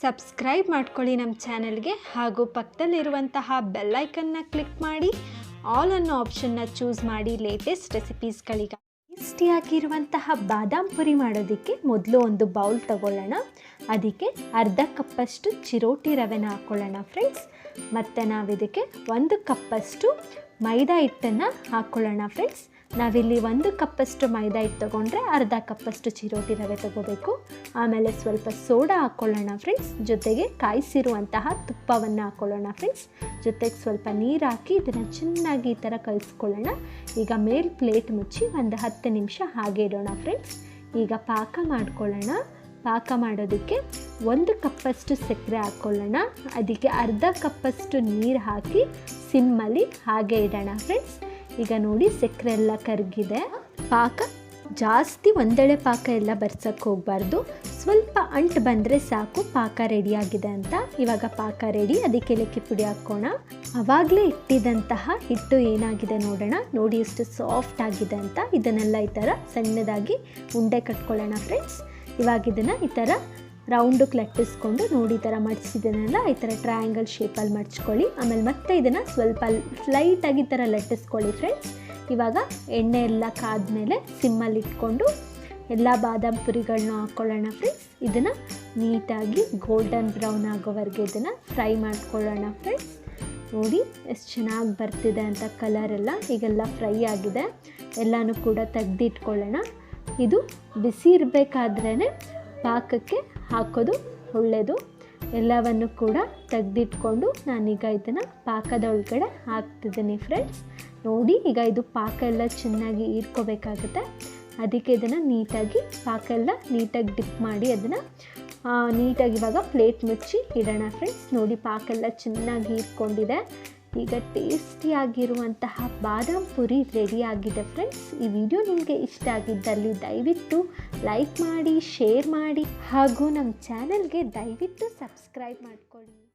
Subscribe ಮಾಡ್ಕೊಳ್ಳಿ ನಮ್ಮ ಚಾನೆಲ್ಗೆ, ಹಾಗೂ ಪಕ್ಕದಲ್ಲಿರುವಂತಹ ಬೆಲ್ ಐಕನ್ನ ಕ್ಲಿಕ್ ಮಾಡಿ ಆಲ್ ಅನ್ನೋ ಆಪ್ಷನ್ನ ಚೂಸ್ ಮಾಡಿ ಲೇಟೆಸ್ಟ್ ರೆಸಿಪೀಸ್ಗಳಿಗೆ. ಟೇಸ್ಟಿಯಾಗಿರುವಂತಹ ಬಾದಾಮ್ ಪುರಿ ಮಾಡೋದಕ್ಕೆ ಮೊದಲು ಒಂದು ಬೌಲ್ ತಗೊಳ್ಳೋಣ. ಅದಕ್ಕೆ ಅರ್ಧ ಕಪ್ಪಷ್ಟು ಚಿರೋಟಿ ರವೆನ ಹಾಕ್ಕೊಳ್ಳೋಣ ಫ್ರೆಂಡ್ಸ್. ಮತ್ತು ನಾವಿದಕ್ಕೆ 1 ಕಪ್ಪಷ್ಟು ಮೈದಾ ಹಿಟ್ಟನ್ನು ಹಾಕ್ಕೊಳ್ಳೋಣ ಫ್ರೆಂಡ್ಸ್. ನಾವಿಲ್ಲಿ 1 ಕಪ್ಪಷ್ಟು ಮೈದಾ ಹಿಟ್ಟು ತೊಗೊಂಡ್ರೆ ಅರ್ಧ ಕಪ್ಪಷ್ಟು ಚಿರೋಟಿ ರವೆ ತೊಗೋಬೇಕು. ಆಮೇಲೆ ಸ್ವಲ್ಪ ಸೋಡಾ ಹಾಕ್ಕೊಳ್ಳೋಣ ಫ್ರೆಂಡ್ಸ್. ಜೊತೆಗೆ ಕಾಯಿಸಿರುವಂತಹ ತುಪ್ಪವನ್ನು ಹಾಕ್ಕೊಳ್ಳೋಣ ಫ್ರೆಂಡ್ಸ್. ಜೊತೆಗೆ ಸ್ವಲ್ಪ ನೀರು ಹಾಕಿ ಇದನ್ನು ಚೆನ್ನಾಗಿ ಈ ಥರ ಕಲಿಸ್ಕೊಳ್ಳೋಣ. ಈಗ ಮೇಲ್ ಪ್ಲೇಟ್ ಮುಚ್ಚಿ ಒಂದು 10 ನಿಮಿಷ ಹಾಗೆ ಇಡೋಣ ಫ್ರೆಂಡ್ಸ್. ಈಗ ಪಾಕ ಮಾಡ್ಕೊಳ್ಳೋಣ. ಪಾಕ ಮಾಡೋದಕ್ಕೆ 1 ಕಪ್ಪಷ್ಟು ಸಕ್ಕರೆ ಹಾಕ್ಕೊಳ್ಳೋಣ. ಅದಕ್ಕೆ ಅರ್ಧ ಕಪ್ಪಷ್ಟು ನೀರು ಹಾಕಿ ಸಿಮ್ಮಲ್ಲಿ ಹಾಗೆ ಇಡೋಣ ಫ್ರೆಂಡ್ಸ್. ಈಗ ನೋಡಿ ಸಕ್ಕರೆ ಎಲ್ಲ ಕರಗಿದೆ. ಪಾಕ ಜಾಸ್ತಿ ಒಂದೆಳೆ ಪಾಕ ಎಲ್ಲ ಬರ್ಸೋಕ್ಕೆ ಹೋಗಬಾರ್ದು. ಸ್ವಲ್ಪ ಅಂಟು ಬಂದರೆ ಸಾಕು ಪಾಕ ರೆಡಿಯಾಗಿದೆ ಅಂತ. ಇವಾಗ ಪಾಕ ರೆಡಿ. ಅದಕ್ಕೆ ಏಲಕ್ಕಿ ಪುಡಿ ಹಾಕೋಣ. ಆವಾಗಲೇ ಇಟ್ಟಿದ್ದಂತಹ ಹಿಟ್ಟು ಏನಾಗಿದೆ ನೋಡೋಣ. ನೋಡಿ ಎಷ್ಟು ಸಾಫ್ಟ್ ಆಗಿದೆ ಅಂತ. ಇದನ್ನೆಲ್ಲ ಈ ಥರ ಸಣ್ಣದಾಗಿ ಉಂಡೆ ಕಟ್ಕೊಳ್ಳೋಣ ಫ್ರೆಂಡ್ಸ್. ಇವಾಗ ಇದನ್ನು ಈ ಥರ ರೌಂಡಕ್ಕೆ ಲಟ್ಟಿಸ್ಕೊಂಡು ನೋಡಿ ಈ ಥರ ಮಡಿಸಿದನ್ನೆಲ್ಲ ಈ ಥರ ಟ್ರಯಾಂಗಲ್ ಶೇಪಲ್ಲಿ ಮಡ್ಚ್ಕೊಳ್ಳಿ. ಆಮೇಲೆ ಮತ್ತೆ ಇದನ್ನು ಸ್ವಲ್ಪ ಲೈಟಾಗಿ ಈ ಥರ ಲಟ್ಟಿಸ್ಕೊಳ್ಳಿ ಫ್ರೆಂಡ್ಸ್. ಇವಾಗ ಎಣ್ಣೆ ಎಲ್ಲ ಕಾದ್ಮೇಲೆ ಸಿಮ್ಮಲ್ಲಿ ಇಟ್ಕೊಂಡು ಎಲ್ಲ ಬಾದಾಮ್ ಪುರಿಗಳನ್ನ ಹಾಕ್ಕೊಳ್ಳೋಣ ಫ್ರೆಂಡ್ಸ್. ಇದನ್ನು ನೀಟಾಗಿ ಗೋಲ್ಡನ್ ಬ್ರೌನ್ ಆಗೋವರೆಗೆ ಇದನ್ನು ಫ್ರೈ ಮಾಡ್ಕೊಳ್ಳೋಣ ಫ್ರೆಂಡ್ಸ್. ನೋಡಿ ಎಷ್ಟು ಚೆನ್ನಾಗಿ ಬರ್ತಿದೆ ಅಂತ ಕಲರೆಲ್ಲ. ಈಗೆಲ್ಲ ಫ್ರೈ ಆಗಿದೆ. ಎಲ್ಲನೂ ಕೂಡ ತೆಗೆದಿಟ್ಕೊಳ್ಳೋಣ. ಇದು ಬಿಸಿ ಇರಬೇಕಾದ್ರೇ ಪಾಕಕ್ಕೆ ಹಾಕೋದು ಒಳ್ಳೆಯದು. ಎಲ್ಲವನ್ನು ಕೂಡ ತೆಗೆದಿಟ್ಕೊಂಡು ನಾನೀಗ ಇದನ್ನು ಪಾಕದ ಒಳಗಡೆ ಹಾಕ್ತಿದ್ದೀನಿ ಫ್ರೆಂಡ್ಸ್. ನೋಡಿ ಈಗ ಇದು ಪಾಕ ಎಲ್ಲ ಚೆನ್ನಾಗಿ ಹೀರ್ಕೋಬೇಕಾಗುತ್ತೆ. ಅದಕ್ಕೆ ಇದನ್ನು ನೀಟಾಗಿ ಪಾಕ ಎಲ್ಲ ನೀಟಾಗಿ ಡಿಪ್ ಮಾಡಿ ಅದನ್ನು ನೀಟಾಗಿ ಇವಾಗ ಪ್ಲೇಟ್ ಮುಚ್ಚಿ ಇಡೋಣ ಫ್ರೆಂಡ್ಸ್. ನೋಡಿ ಪಾಕ ಎಲ್ಲ ಚೆನ್ನಾಗಿ ಹೀರ್ಕೊಂಡಿದೆ. ಈಗ ಟೇಸ್ಟಿಯಾಗಿರುವಂತಹ ಬಾದಾಮ್ ಪುರಿ ರೆಡಿಯಾಗಿದೆ ಫ್ರೆಂಡ್ಸ್. ಈ ವಿಡಿಯೋ ನಿಮಗೆ ಇಷ್ಟ ಆಗಿದ್ದಲ್ಲಿ ದಯವಿಟ್ಟು ಲೈಕ್ ಮಾಡಿ, ಶೇರ್ ಮಾಡಿ, ಹಾಗೂ ನಮ್ಮ ಚಾನಲ್ಗೆ ದಯವಿಟ್ಟು ಸಬ್ಸ್ಕ್ರೈಬ್ ಮಾಡ್ಕೊಳ್ಳಿ.